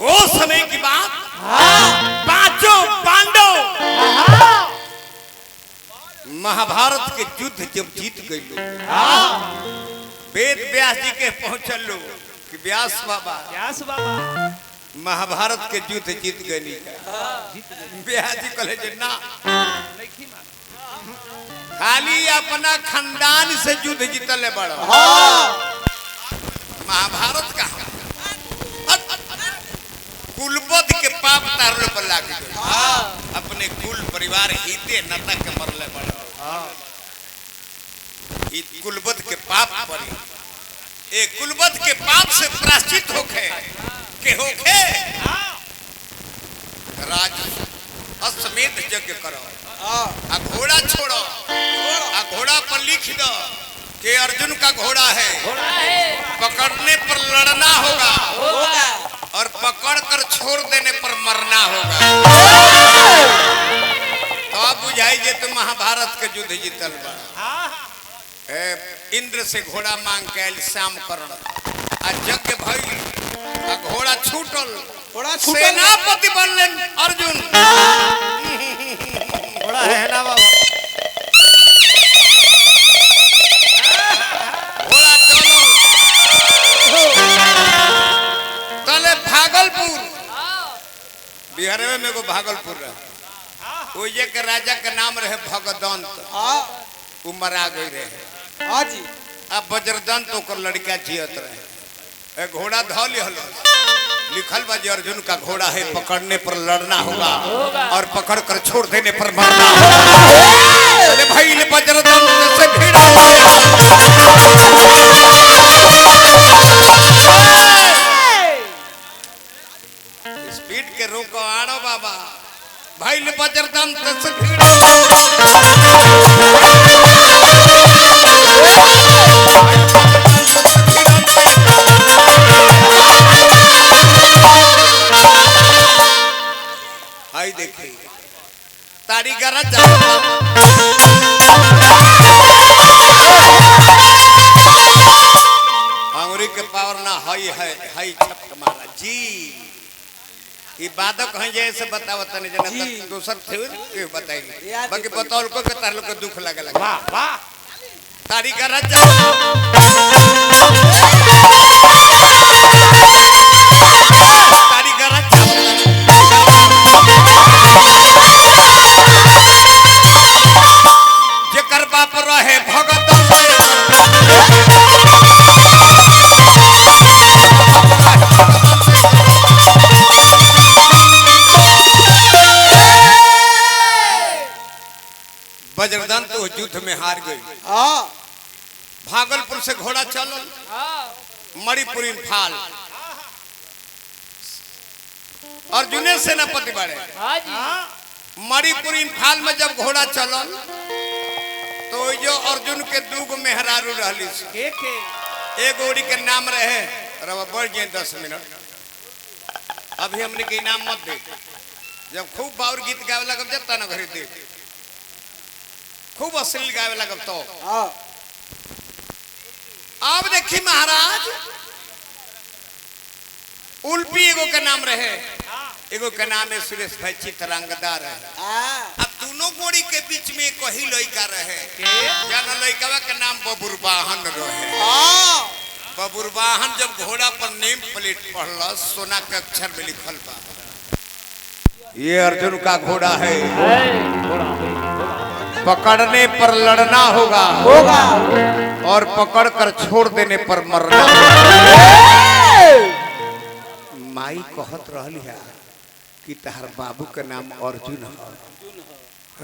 वो समय की बात पांचों पांडव महाभारत के युद्ध जब जीत गए वेद व्यास जी के पहुंचल लो कि व्यास बाबा महाभारत के युद्ध जीत गए व्यास जी कहले जे ना खाली अपना खानदान से युद्ध जीतले बड़ा महाभारत का कुलबद्ध के पाप तारले पर लाग गए अपने कुल परिवार हिते नता के मरले बड़ा ई कुलबद्ध के पाप पर ए कुलबद्ध के पाप से प्रायश्चित होके राज अश्वमेध यज्ञ करो आ घोड़ा छोड़ो आ घोड़ा पर लिख दो कि अर्जुन का घोड़ा है पकड़ने पर लड़ना होगा और पकड़ कर छोड़ देने पर मरना होगा। तो आप बुझाई जे तो महाभारत के युद्ध जीतल बा इंद्र से घोड़ा मांग के आयल श्याम करण आ यज्ञ भइल आ घोड़ा छूटल सेनापति बनले अर्जुन घोड़ा है ना बाबा घोड़ा चलो तले भागलपुर बिहार में एगो भागलपुर रहे ओजे के राजा के नाम रहे भगदंत उ मरा गई रहे हां जी अब वज्रदंत ओकर लड़का जियत रहे ए घोड़ा ध लिहल लिखल बा जे अर्जुन का घोड़ा है पकड़ने पर लड़ना होगा और पकड़ कर छोड़ देने पर मरना होगा। अरे भाई वज्रदंत से भिड़ा स्पीड के रोको आड़ो बाबा भाई वज्रदंत से भिड़ा आई देखिए तारी गरज अंगुरी के पावर ना हई है हई छप मारा जी ये बातक है जैसे बताओ तने जना दूसर थे के बताएगी बाकी बताओ को के तार लोग को दुख लगे लगे वाह वाह तारी गरज तारी गरज जेकर बाप रहे भगत वज्रदंत तो युद्ध में हार गई भागलपुर से घोड़ा चलल मणिपुर इम्फाल अर्जुने सेनापति बड़े मणिपुर इम्फाल में जब घोड़ा चलल तो जो अर्जुन के दूगो मेहरारू रहली एक ओड़ी के नाम रहे रवा बढ़ जाए 10 मिनट अभी हमने के इनाम मत दे जब खूब बाउर गीत गावे लगब जता ना घरे दे खूब अश्लील गावे लगब तो अब देखी महाराज उल्पी एगो के नाम रहे एगो के नाम है सुरेश भाई चित्रंगदार है अब दोनों गोड़ी के बीच में एक ही लड़का रहे जाना लड़का के नाम बबुरवाहन रहे बबुरवाहन जब घोड़ा पर नेम प्लेट पढ़ल सोना के अक्षर में लिखल बा ये अर्जुन का घोड़ा है पकड़ने पर लड़ना होगा और पकड़कर छोड़ देने पर मरना माई कहत रहली है कि तहर बाबू के नाम अर्जुन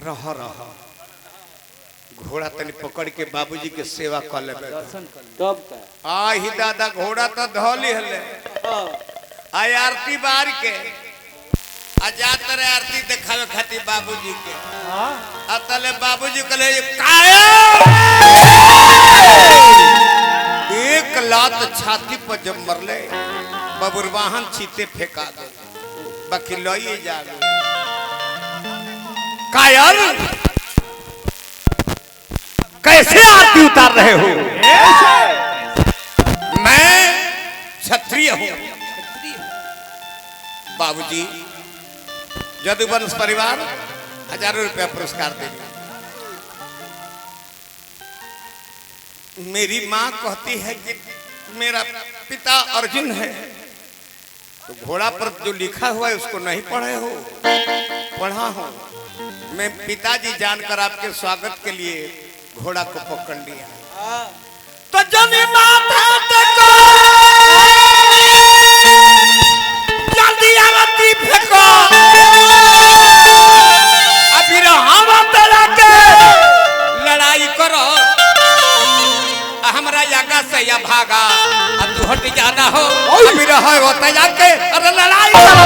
रह घोड़ा तनी पकड़ के बाबूजी के सेवा कर लेबे तब आ ही दादा घोड़ा तो धली हले आई आरती बार के आ जात रे आरती देखावे खातिर बाबूजी के आ तले बाबूजी कहले एक लात छाती पर जब मरले बबुरवाहन चीते फेंका दे बाकी लई जावे कायल कैसे आरती उतार रहे हो मैं क्षत्रिय हूं बाबूजी जदुवंश परिवार 1000 रुपया पुरस्कार देंगे। मेरी माँ कहती है कि मेरा पिता अर्जुन है, तो घोड़ा पर जो लिखा हुआ है उसको नहीं पढ़े हो? पढ़ा हो। मैं पिताजी जानकर आपके स्वागत के लिए घोड़ा को पकड़ लिया। तो जनी बात है देखो, जल्दी आरती फेंको, अभी रहावा तेरा के लड़ाई करो, हमरा यागा से या भागा, अब तू हट जाना हो, अभी रहा होता जाके अरे लड़ाई करो।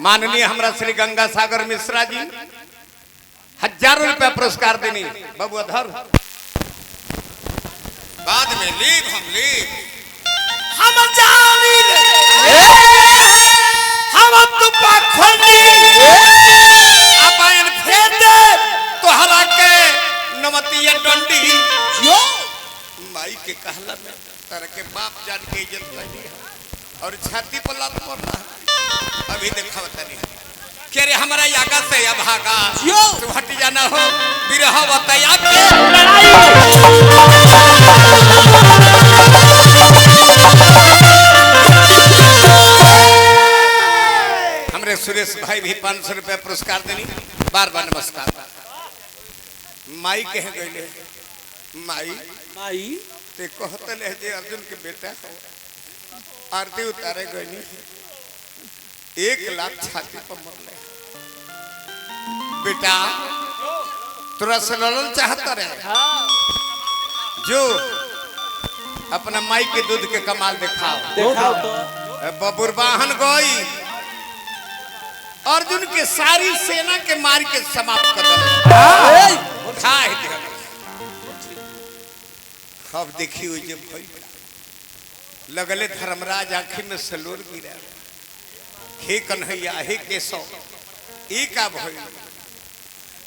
माननीय हमरा श्री गंगा सागर मिश्रा जी 1000 रुपया पुरस्कार देनी। बाबू अधर बाद में लीव हम जानी हम तुपा खोली अपन फेर दे तो हला के नमतिया डंडी जो माई के कहला में तर के बाप जान के इज्जत लगी और छाती पर लात मारना। अभी देखा बतानी कह रहे हमारा यागा से या भागा, तू हट जाना हो, बिरहा बताया के लड़ाई। हमरे सुरेश भाई भी 500 रुपया पुरस्कार देनी। बार बार नमस्कार। माई कह गए माई ते कहते ले जे अर्जुन के बेटा आरती उतारे गई 1 लाख छाती पर मरले। बेटा तोरा से लड़ल चाहता रहे जो अपना माई के दूध के कमाल दिखाओ तो बबुरबाहन गई अर्जुन के सारी सेना के मार के समाप्त कर दिया। अब देखी हुई जब लगले धर्मराज आंखी में सलोर गिरा, हे कन्हैया हे केशव एक भई।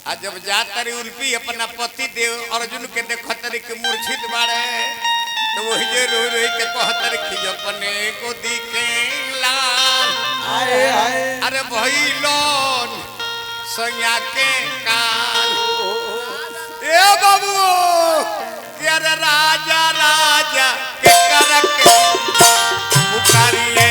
आ जब जाता रे उल्पी अपना पति देव अर्जुन के देखतरी के मूर्छित बाड़े तो वही जे रोई रोई के कहतर कि अपने को दिखे लाल अरे भइलोन संज्ञा के काल। ए बाबू के अरे राजा राजा के करक पुकारिए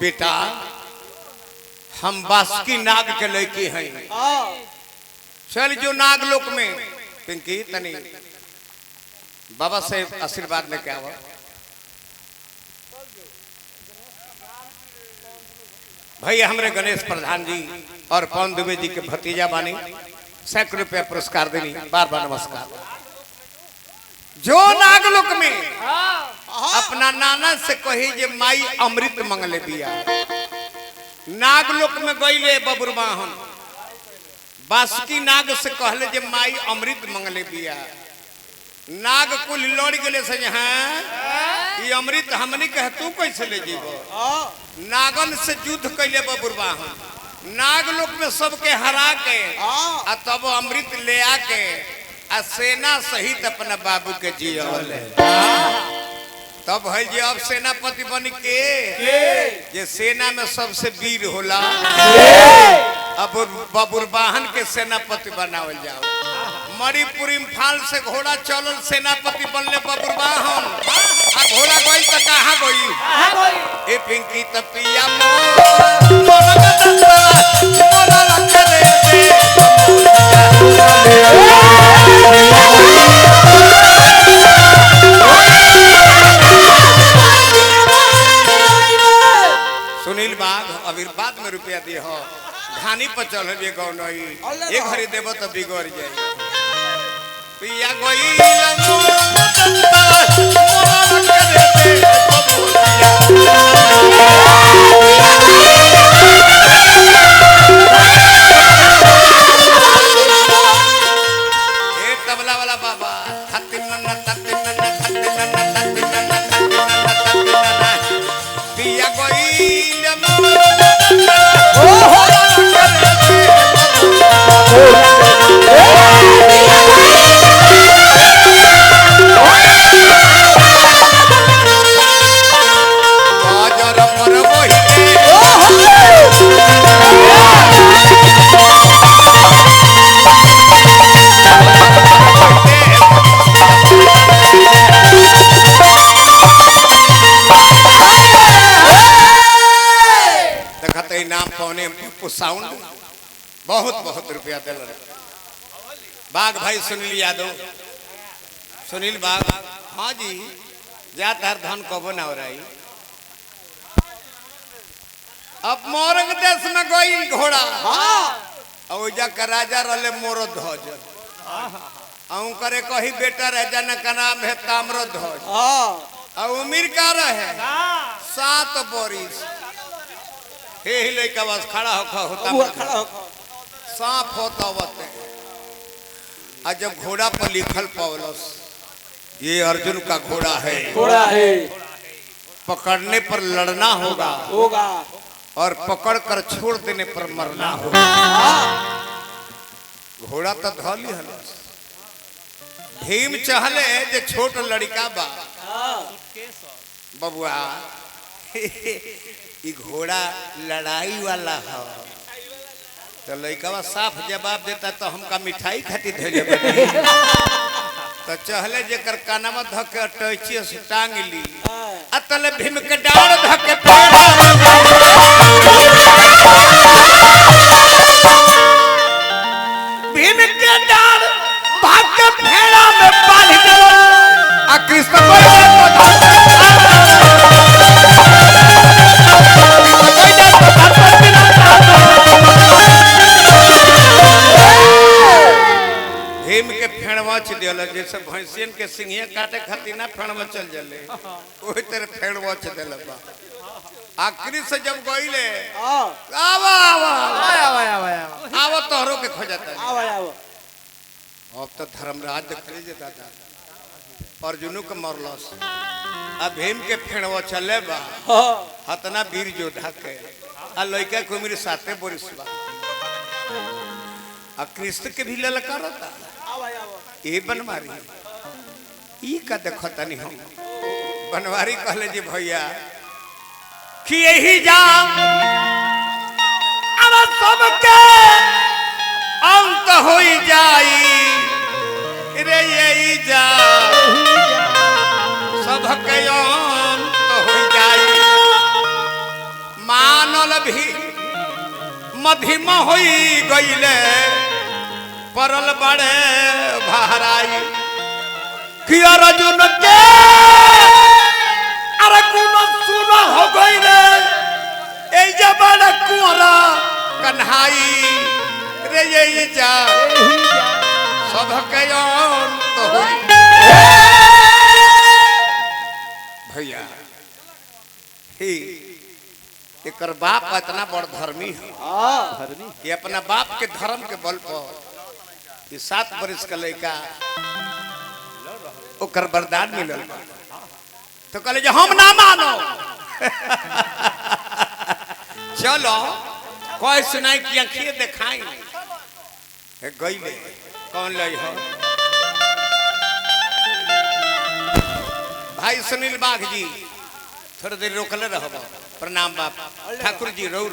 बेटा हम बासुकी नाग के लड़की हैं। चल जो नाग लोक में पिंकी तनी बाबा से आशीर्वाद लेके आवा। भैया हमरे गणेश प्रधान जी और पवन दुबे जी के भतीजा बानी 100 रुपया पुरस्कार देनी। बार बार नमस्कार। जो नागलोक में अपना नाना से कही जे माई अमृत मंगले बिया, नागलोक में गईले बबुरबाहन बासुकी नाग से कहले जे माई अमृत मंगले बिया। नाग कुल लड़ गए से हाँ ये अमृत हमनी कह तू कैसे ले जीवो। नागन से युद्ध कैले बबुरबाहन नागलोक में सबके हरा के आ तब अमृत ले आके आ सेना सहित अपना बाबू के जियल तब है जे अब सेनापति बन के जे सेना में सबसे वीर होला अब बबुरबाहन के सेनापति बनावल जाओ। मणिपुर इम्फाल से घोड़ा चलल सेनापति बनले बबुरबाहन। आ घोड़ा गई तो कहाँ गई? ए पिंकी तपिया सुनील बाग अभी बाद में रुपया दिए हो घानी पर चल गौ नहीं एक घड़ी देव तो बिगड़ जाए पिया तबला वाला बाबा पिया साउंड बहुत बहुत रुपया दिल बाघ भाई सुनील यादव सुनील बाघ हाँ जी जात हर धन कबो ना हो रही अब मोरंग देश में गई घोड़ा और का राजा रले मोरो ध्वज करे कही बेटा राजा न का नाम है ताम्र ध्वज और उम्र का रहे 7 बरिस हे हिले का बस खड़ा होता सांप होता होते आज जब घोड़ा पर लिखल पौलस ये अर्जुन का घोड़ा है पकड़ने पर लड़ना होगा और पकड़कर छोड़ देने पर मरना होगा घोड़ा तो धौली हल भीम चहले जे छोट लड़का बा बबुआ ई घोड़ा लड़ाई वाला है तो लड़का साफ जवाब देता तो हमका मिठाई खाती धैले तो चहले जेकर कानमा धके टैची से टांग ली अतल भीम के डाड़ धके भीम के डाड़ भाग के फेड़ा में बांध देला आ कृष्ण भीम के फेड़वा दियल जैसे भैंसियन के सिंहिया काटे खातिर ना फेड़वा चल जले वही तरह फेड़वा दिल आखिरी से जब गईले आवा आवा आवा आवा आवा तोहरो के खोजता आवा आवा अब तो धर्मराज देखले जे दादा अर्जुन के मरलस आ भीम के फेड़वा चले बा हतना वीर योद्धा के आ लइका को मेरे साथे बरिस बा आ कृष्ण के भी ललकारता ये बनवारी ई का देखता नहीं हम बनवारी कहले जी भैया कि यही जा अब सबके अंत हो जाई रे यही जा सबके अंत हो जाई मानल भी मधिमा होई गईले परल बड़े भाराई कि अर्जुन के अरे कोनो सुना हो गई रे ए जबड़ कुरा कन्हाई रे ये जा सबके अंत होई भैया ही एकर बाप इतना बड़ धर्मी है ये अपना बाप के धर्म के बल पर 7 बरिस का लड़का ओकर वरदान मिलल तो कहले जे हम ना मानो चलो कोई सुनाई की आंखें दिखाई गईले कौन लई हो भाई सुनील बाघ जी थोड़ी देर रोकले रहो प्रणाम बाप ठाकुर जी रो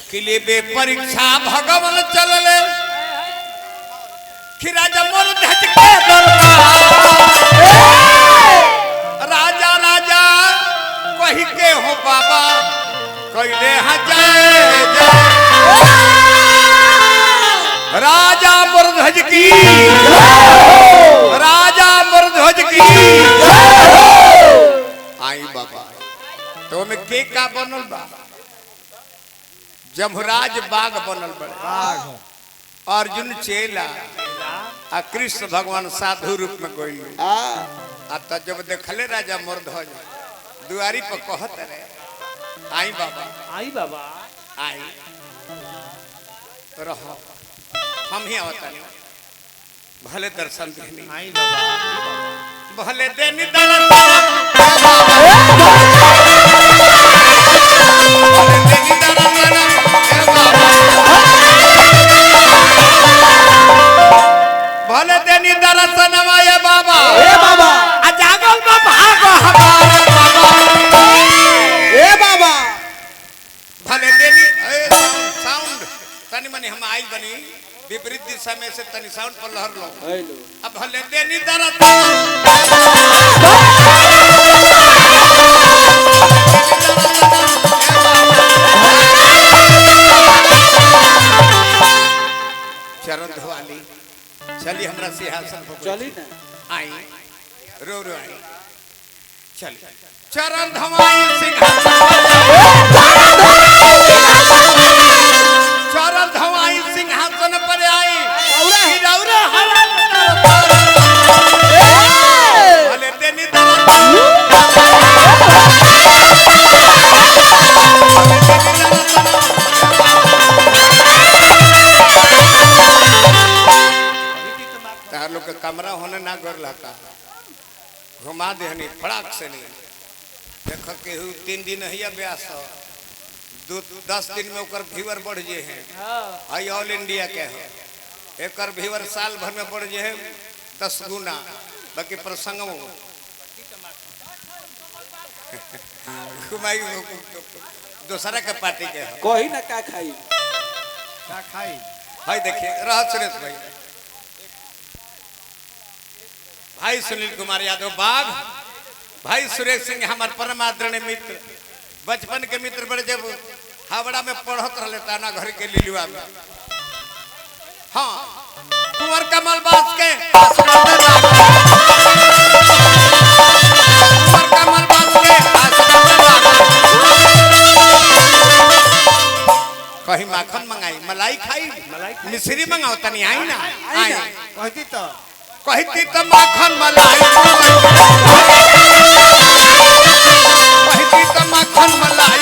कि लेबे परीक्षा भगवान चलले कि राजा मोर धज के राजा राजा कही के हो बाबा कहले राजा मुरध्वज की राजा मुरध्वज की आई बाबा तो में के का बनल बा जमराज बाग बनल बड़े अर्जुन चेला आ कृष्ण भगवान साधु रूप में गई आ तो जब देखले राजा मुरध्वज दुआरी पर कहत रहे आई बाबा आई रहो हम ही आवता नहीं भले दर्शन देनी आई बाबा भले देनी दर्शन भले देनी दर्शन माया बाबा ए बाबा आ जागल में भागो हमारे बाबा ए बाबा भले देनी साउंड तनी मनी हम आई बनी विपरीत दिशा में से तनी साउंड पर लहर लो अब भले देनी दर्शन चरण धवाली चलिए हमरा सिंहासन पर चली ना आई रो रो आई चल चरण धवाई सिंहासन चरण धवाई सिंहासन पर आई रौरा हरा भले देनी तार लोग कमरा होने ना कर लाता घुमा देहनी फड़ाक से नहीं देख के 3 दिन हिया ब्यास 10 दिन में ओकर व्यूअर बढ़ जे हैं आई ऑल इंडिया के है एकर व्यूअर साल भर में बढ़ जे है 10 गुना बाकी प्रसंग घुमाई दूसरा के पार्टी के है कोई ना का खाई हाय देखिए राहत सुरेश भाई भाई सुनील कुमार यादव बाग भाई सुरेश सिंह हमारे परम आदरणीय मित्र बचपन के मित्र बड़े जब हावड़ा में पढ़त रहे ताना घर के लिलुआ में हाँ कुंवर कमल बास के कुंवर कमल बास के कहीं माखन मंगाई मलाई खाई मिश्री मंगाओ तनी आई ना आई कहती तो माखन मलाई कहती तो माखन मलाई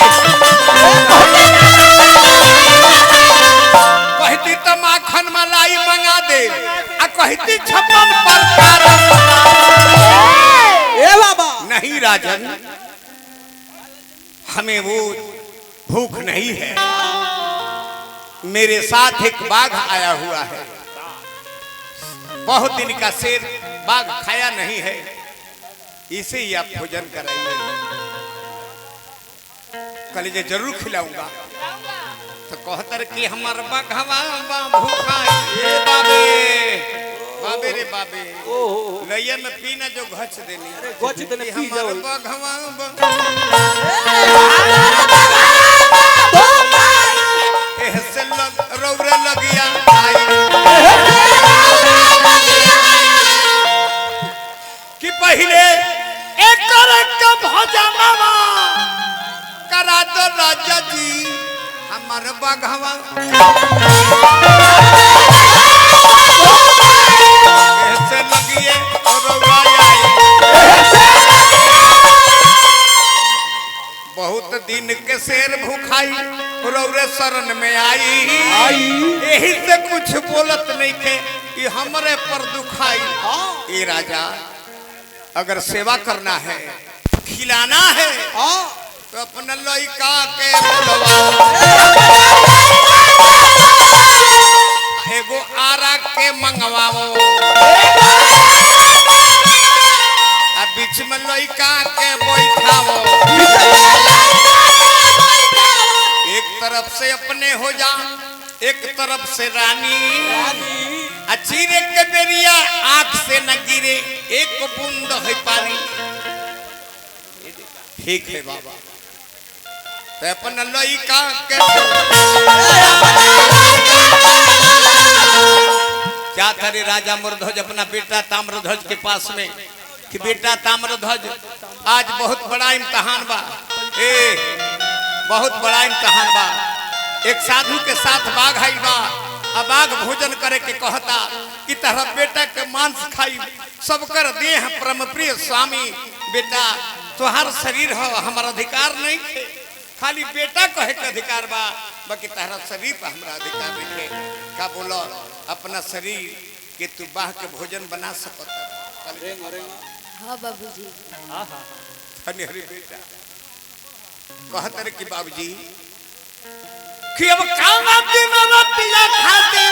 कहती तो माखन मलाई मंगा दे आ कहती 56 प्रकार ए बाबा नहीं राजन हमें वो भूख नहीं है मेरे साथ एक बाघ आया हुआ है बहुत दिन का शेर बाघ खाया नहीं है इसे ही आप भोजन कराइए कल जरूर खिलाऊंगा तो कहतर कि हमार बाघवा भूखा ये बाबे बाबे रे बाबे लैया में पीना जो घच देनी घच देने पी जाओ बाघवा ऐसे रौरे लगिया कि पहले एक भजनवा करा दो राजा जी हमारे बाघवा ऐसे लगिए और बहुत दिन के शेर भूखाई रौरे शरण में आई यही से कुछ बोलत नहीं के कि हमरे पर दुखाई ये राजा अगर सेवा करना है खिलाना है तो अपना लड़का के एगो आरा के मंगवाओ बीच में लड़का के बैठाओ एक तरफ से अपने एक तरफ से रानी अचीरे के बेरिया आंख से न गिरे एक बूंद है पानी। ठीक है बाबा तो अपन लइका के क्या करे राजा मुरध्वज अपना बेटा ताम्रध्वज के पास में कि बेटा ताम्रध्वज आज बहुत बड़ा इम्तहान बा। बहुत बड़ा इम्तहान बा। एक साधु के साथ बाघ आई बा। अब बाघ भोजन करे के कहता कि तरह बेटा के मांस खाई सबकर देह परम प्रिय स्वामी। बेटा तुहार शरीर हो हमारा अधिकार नहीं है। खाली बेटा कहे के अधिकार बा बाकी तारा शरीर पर हमारा अधिकार नहीं है। का बोलो अपना शरीर के तू बाघ के भोजन बना सकता। हाँ बाबूजी। हरी बेटा कहते कि बाबूजी कि अब खाना दिन रतिया खाते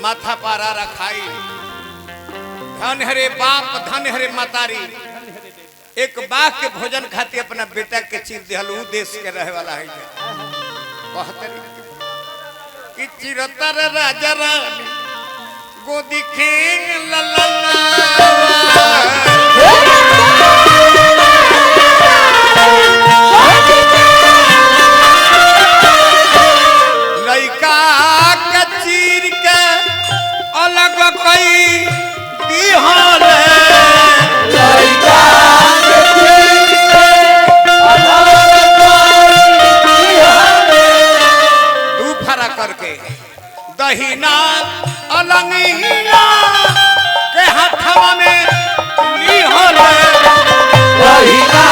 माथा पारा रखाई। धन हरे बाप धन हरे मातारी एक बाघ के भोजन खाती अपना बेटा के चीर दिहल ऊ देश के रहे वाला है। कहते कि चिरतर राजा रानी गोदी खेंग ललना लइका के चीर के अलग कई दिहल लइका के चीर के अलग कई दू फरा करके दहीना अलंगिया के हाथवा में लिहल दहीना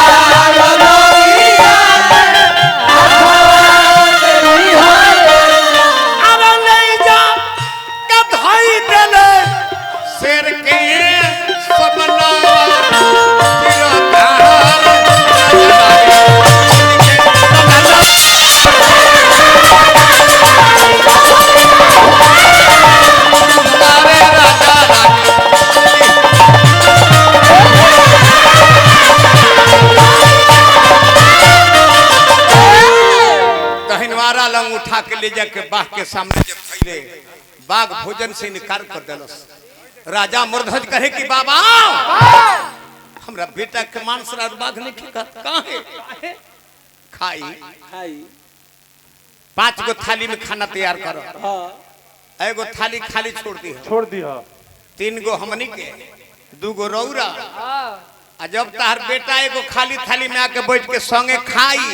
उठा के ले जाके बाघ के सामने जब फैले बाघ भोजन से इनकार कर दिलस। राजा मुरध्वज कहे कि बाबा हमरा बेटा के मांस बाघ नहीं काहे खाई खाई 5 गो थाली में खाना तैयार करो। एगो थाली खाली छोड़ दी 3 गो हमनी के 2 गो रौरा आ जब तार बेटा एगो खाली थाली में आके बैठ के संगे खाई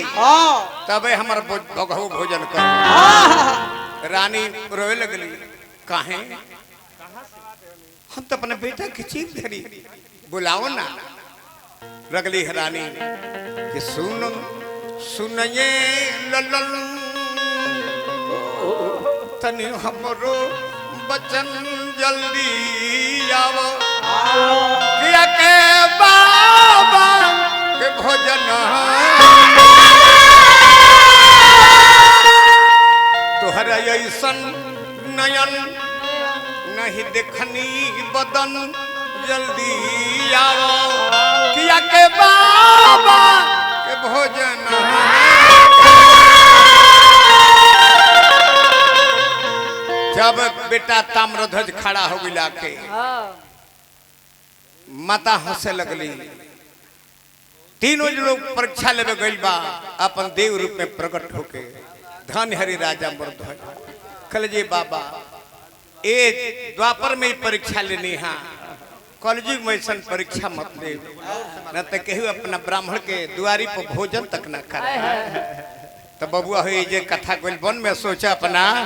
तबे हमर बघो भोजन कर। रानी रोए लगली काहे हम तो अपने बेटा की चीज धरी बुलाओ ना। लगली है रानी कि सुन सुनिए ललन तनी हमरो बचन जल्दी आओ किया के बाबा के भोजन तोहरा ऐसन नयन नहीं देखनी बदन जल्दी आओ किया के बाबा के भोजन। जब बेटा ताम्रध्वज खड़ा हो गया के माता हंसे लगली। तीनों लोग परीक्षा लेवे गइल बा अपन देव रूप में प्रकट होके। धन हरि राजा मुरध्वज कल जी बाबा ए द्वापर में ही परीक्षा लेनी है कलयुग में ऐसा परीक्षा मत ले न तो केहू अपना ब्राह्मण के दुआरी पर भोजन तक न करे। तो बबुआ हो जे कथा गोल बन में सोचा अपना